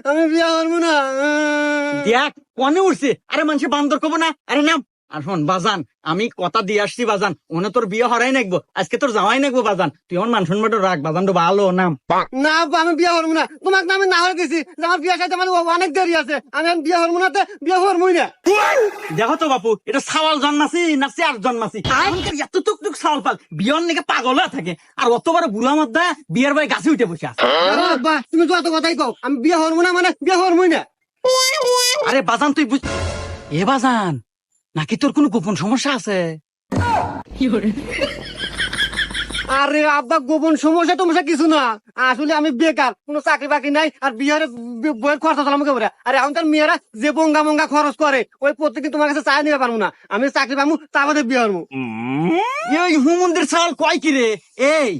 আমি বিয়া করবো না। দেখ কনে উঠছে, আরে মানুষে বান্দর কব না, আরে নাম। আর শোন বাজান, আমি কথা দিয়ে আসছি বাজান, ওনে তোর বিয়ে হরাই নাকবো, আজকে তোর জামাই নাকবো বাজান, তুই আমার মান সম্মান রাখ বাজান, তো ভালো নাম। না আব্বা, আমি বিয়া করবো না। তোমাকে আমি না হয়ে দিছি যে আমার বিয়ে সাথে আমার অনেক দেরি আছে, আমি বিয়া করবো না, বিয়া করবোই না। দেখো তো বাপু, এটা সাওয়াল জন্মাছি না চেয়ার জন্মাছি, এত টুক টুক সাওয়াল পাল বিয়ন নাকি পাগল হয়ে থাকে, আর অত বড় বুড়া মধ্যে বিয়ের ভাই গাছে উঠে বসে আছে। আব্বা তুমি যত কথাই কও, আমি বিয়া করবো না মানে বিয়া করবোই না। আরে বাজান তুই বুঝ, এ বাজান নাকি তোর কোনো গোপন সমস্যা আছে? আরে আব্বা, গোপন সমস্যা টমস্যা কিছু না, আসলে আমি বেকার, কোনো চাকরি বাকরি নাই, আর বিহারে বইয়ের খরচ চালাম করে। আরে এখন তার মেয়েরা যে বঙ্গা মঙ্গা খরচ করে, ওই প্রত্যেকদিন তোমার কাছে চাই নিতে পারবো না, আমি চাকরি পাবো তা বাদে বিয়ে করবো। এই হুমন্দির সাল কয় কি রে? এই